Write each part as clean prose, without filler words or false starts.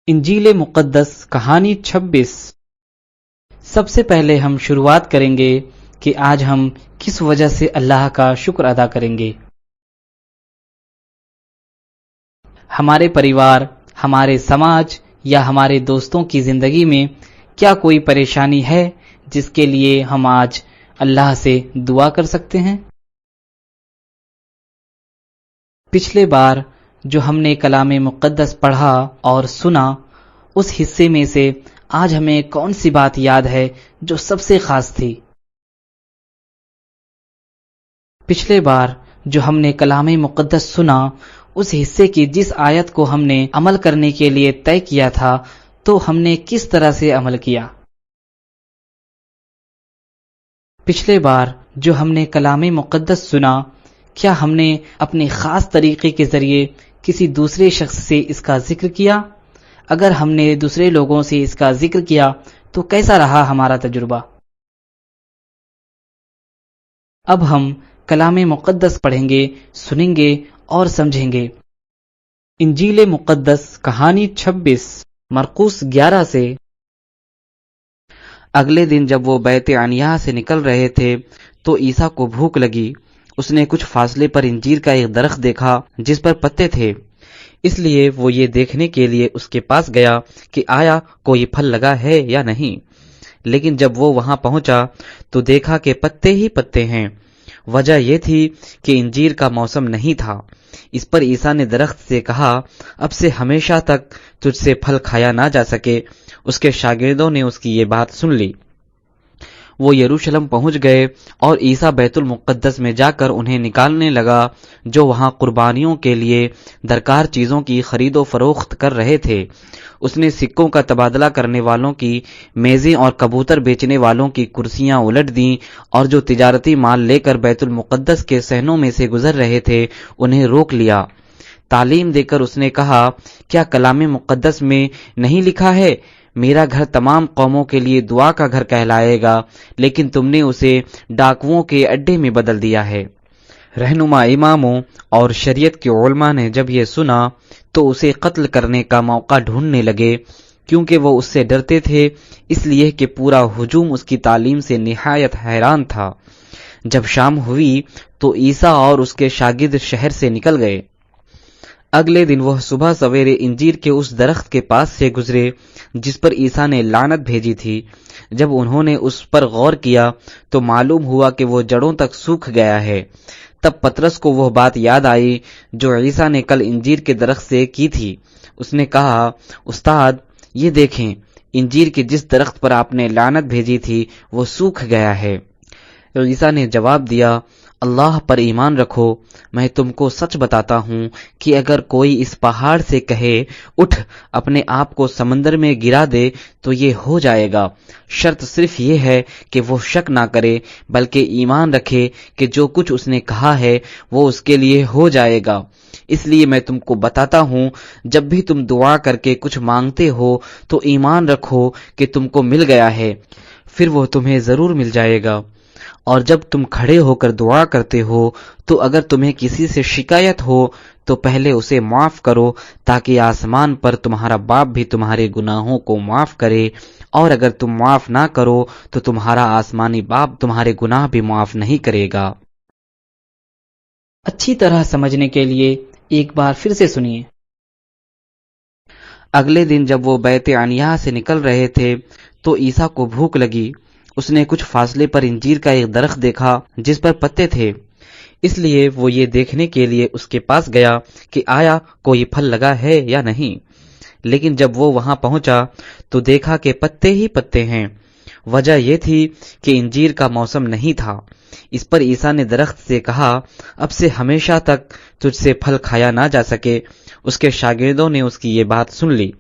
انجیل مقدس کہانی 26۔ سب سے پہلے ہم شروعات کریں گے کہ آج ہم کس وجہ سے اللہ کا شکر ادا کریں گے۔ ہمارے پریوار، ہمارے سماج یا ہمارے دوستوں کی زندگی میں کیا کوئی پریشانی ہے جس کے لیے ہم آج اللہ سے دعا کر سکتے ہیں؟ پچھلے بار جو ہم نے کلام مقدس پڑھا اور سنا، اس حصے میں سے آج ہمیں کون سی بات یاد ہے جو سب سے خاص تھی؟ پچھلے بار جو ہم نے کلام مقدس سنا، اس حصے کی جس آیت کو ہم نے عمل کرنے کے لیے طے کیا تھا، تو ہم نے کس طرح سے عمل کیا؟ پچھلے بار جو ہم نے کلام مقدس سنا، کیا ہم نے اپنے خاص طریقے کے ذریعے کسی دوسرے شخص سے اس کا ذکر کیا؟ اگر ہم نے دوسرے لوگوں سے اس کا ذکر کیا تو کیسا رہا ہمارا تجربہ؟ اب ہم کلام مقدس پڑھیں گے، سنیں گے اور سمجھیں گے۔ انجیل مقدس کہانی 26 مرقس 11 سے۔ اگلے دن جب وہ بیت عنیا سے نکل رہے تھے تو عیسیٰ کو بھوک لگی۔ اس نے کچھ فاصلے پر انجیر کا ایک درخت دیکھا جس پر پتے تھے، اس لیے وہ یہ دیکھنے کے لیے اس کے پاس گیا کہ آیا کوئی پھل لگا ہے یا نہیں۔ لیکن جب وہ وہاں پہنچا تو دیکھا کہ پتے ہی پتے ہیں۔ وجہ یہ تھی کہ انجیر کا موسم نہیں تھا۔ اس پر عیسیٰ نے درخت سے کہا، اب سے ہمیشہ تک تجھ سے پھل کھایا نہ جا سکے۔ اس کے شاگردوں نے اس کی یہ بات سن لی۔ وہ یروشلم پہنچ گئے اور عیسیٰ بیت المقدس میں جا کر انہیں نکالنے لگا جو وہاں قربانیوں کے لیے درکار چیزوں کی خرید و فروخت کر رہے تھے۔ اس نے سکوں کا تبادلہ کرنے والوں کی میزیں اور کبوتر بیچنے والوں کی کرسیاں الٹ دیں، اور جو تجارتی مال لے کر بیت المقدس کے صحنوں میں سے گزر رہے تھے انہیں روک لیا۔ تعلیم دے کر اس نے کہا، کیا کلام مقدس میں نہیں لکھا ہے، میرا گھر تمام قوموں کے لیے دعا کا گھر کہلائے گا، لیکن تم نے اسے ڈاکوؤں کے اڈے میں بدل دیا ہے۔ رہنما اماموں اور شریعت کے علماء نے جب یہ سنا تو اسے قتل کرنے کا موقع ڈھونڈنے لگے، کیونکہ وہ اس سے ڈرتے تھے، اس لیے کہ پورا ہجوم اس کی تعلیم سے نہایت حیران تھا۔ جب شام ہوئی تو عیسیٰ اور اس کے شاگرد شہر سے نکل گئے۔ اگلے دن وہ صبح سویرے انجیر کے اس درخت کے پاس سے گزرے جس پر عیسیٰ نے لعنت بھیجی تھی۔ جب انہوں نے اس پر غور کیا تو معلوم ہوا کہ وہ جڑوں تک سوکھ گیا ہے۔ تب پطرس کو وہ بات یاد آئی جو عیسیٰ نے کل انجیر کے درخت سے کی تھی۔ اس نے کہا، استاد، یہ دیکھیں، انجیر کے جس درخت پر آپ نے لعنت بھیجی تھی وہ سوکھ گیا ہے۔ عیسیٰ نے جواب دیا، اللہ پر ایمان رکھو، میں تم کو سچ بتاتا ہوں کہ اگر کوئی اس پہاڑ سے کہے اٹھ اپنے آپ کو سمندر میں گرا دے تو یہ ہو جائے گا۔ شرط صرف یہ ہے کہ وہ شک نہ کرے بلکہ ایمان رکھے کہ جو کچھ اس نے کہا ہے وہ اس کے لیے ہو جائے گا۔ اس لیے میں تم کو بتاتا ہوں، جب بھی تم دعا کر کے کچھ مانگتے ہو تو ایمان رکھو کہ تم کو مل گیا ہے، پھر وہ تمہیں ضرور مل جائے گا۔ اور جب تم کھڑے ہو کر دعا کرتے ہو تو اگر تمہیں کسی سے شکایت ہو تو پہلے اسے معاف کرو، تاکہ آسمان پر تمہارا باپ بھی تمہارے گناہوں کو معاف کرے، اور اگر تم معاف نہ کرو تو تمہارا آسمانی باپ تمہارے گناہ بھی معاف نہیں کرے گا۔ اچھی طرح سمجھنے کے لیے ایک بار پھر سے سنیے۔ اگلے دن جب وہ بیت عنیا سے نکل رہے تھے تو عیسیٰ کو بھوک لگی۔ اس نے کچھ فاصلے پر انجیر کا ایک درخت دیکھا جس پر پتے تھے، اس لیے وہ یہ دیکھنے کے لیے اس کے پاس گیا کہ آیا کوئی پھل لگا ہے یا نہیں۔ لیکن جب وہ وہاں پہنچا تو دیکھا کہ پتے ہی پتے ہیں۔ وجہ یہ تھی کہ انجیر کا موسم نہیں تھا۔ اس پر عیسیٰ نے درخت سے کہا، اب سے ہمیشہ تک تجھ سے پھل کھایا نہ جا سکے۔ اس کے شاگردوں نے اس کی یہ بات سن لی۔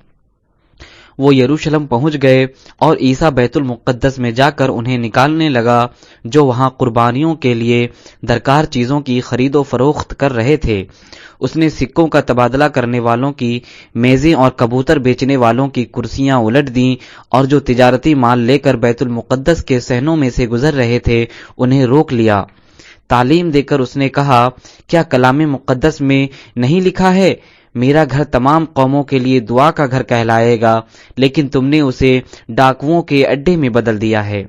وہ یروشلم پہنچ گئے اور عیسیٰ بیت المقدس میں جا کر انہیں نکالنے لگا جو وہاں قربانیوں کے لیے درکار چیزوں کی خرید و فروخت کر رہے تھے۔ اس نے سکوں کا تبادلہ کرنے والوں کی میزیں اور کبوتر بیچنے والوں کی کرسیاں الٹ دیں، اور جو تجارتی مال لے کر بیت المقدس کے صحنوں میں سے گزر رہے تھے انہیں روک لیا۔ تعلیم دے کر اس نے کہا، کیا کلام مقدس میں نہیں لکھا ہے، میرا گھر تمام قوموں کے لیے دعا کا گھر کہلائے گا، لیکن تم نے اسے ڈاکوؤں کے اڈے میں بدل دیا ہے۔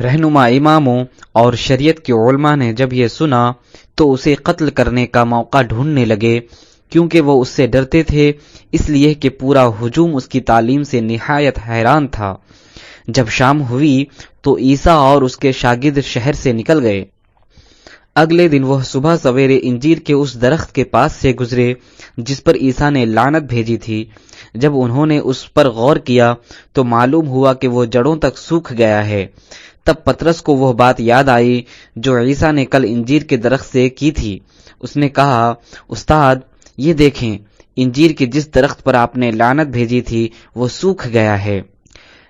رہنما اماموں اور شریعت کے علماء نے جب یہ سنا تو اسے قتل کرنے کا موقع ڈھونڈنے لگے، کیونکہ وہ اس سے ڈرتے تھے، اس لیے کہ پورا ہجوم اس کی تعلیم سے نہایت حیران تھا۔ جب شام ہوئی تو عیسیٰ اور اس کے شاگرد شہر سے نکل گئے۔ اگلے دن وہ صبح سویرے انجیر کے اس درخت کے پاس سے گزرے جس پر عیسیٰ نے لعنت بھیجی تھی۔ جب انہوں نے اس پر غور کیا تو معلوم ہوا کہ وہ جڑوں تک سوکھ گیا ہے۔ تب پطرس کو وہ بات یاد آئی جو عیسیٰ نے کل انجیر کے درخت سے کی تھی۔ اس نے کہا، استاد، یہ دیکھیں، انجیر کے جس درخت پر آپ نے لعنت بھیجی تھی وہ سوکھ گیا ہے۔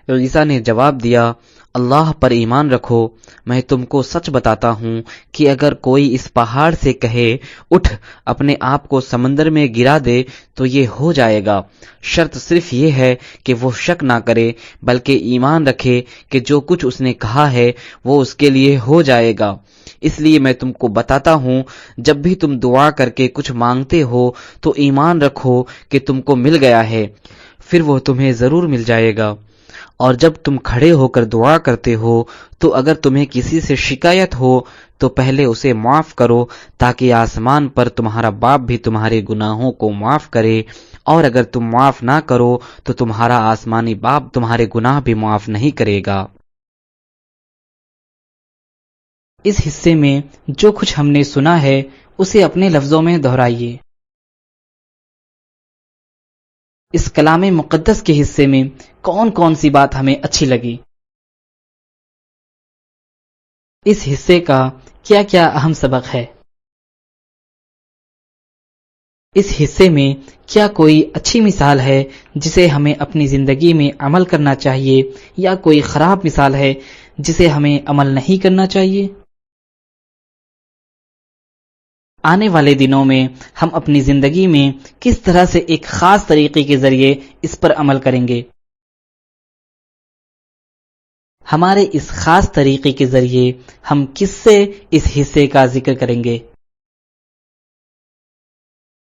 عیسیٰ نے جواب دیا، اللہ پر ایمان رکھو، میں تم کو سچ بتاتا ہوں کہ اگر کوئی اس پہاڑ سے کہے اٹھ اپنے آپ کو سمندر میں گرا دے تو یہ ہو جائے گا۔ شرط صرف یہ ہے کہ وہ شک نہ کرے بلکہ ایمان رکھے کہ جو کچھ اس نے کہا ہے وہ اس کے لیے ہو جائے گا۔ اس لیے میں تم کو بتاتا ہوں، جب بھی تم دعا کر کے کچھ مانگتے ہو تو ایمان رکھو کہ تم کو مل گیا ہے، پھر وہ تمہیں ضرور مل جائے گا۔ اور جب تم کھڑے ہو کر دعا کرتے ہو تو اگر تمہیں کسی سے شکایت ہو تو پہلے اسے معاف کرو تاکہ آسمان پر تمہارا باپ بھی تمہارے گناہوں کو معاف کرے، اور اگر تم معاف نہ کرو تو تمہارا آسمانی باپ تمہارے گناہ بھی معاف نہیں کرے گا۔ اس حصے میں جو کچھ ہم نے سنا ہے اسے اپنے لفظوں میں دہرائیے۔ اس کلام مقدس کے حصے میں کون کون سی بات ہمیں اچھی لگی؟ اس حصے کا کیا کیا اہم سبق ہے؟ اس حصے میں کیا کوئی اچھی مثال ہے جسے ہمیں اپنی زندگی میں عمل کرنا چاہیے، یا کوئی خراب مثال ہے جسے ہمیں عمل نہیں کرنا چاہیے؟ آنے والے دنوں میں ہم اپنی زندگی میں کس طرح سے ایک خاص طریقے کے ذریعے اس پر عمل کریں گے؟ ہمارے اس خاص طریقے کے ذریعے ہم کس سے اس حصے کا ذکر کریں گے؟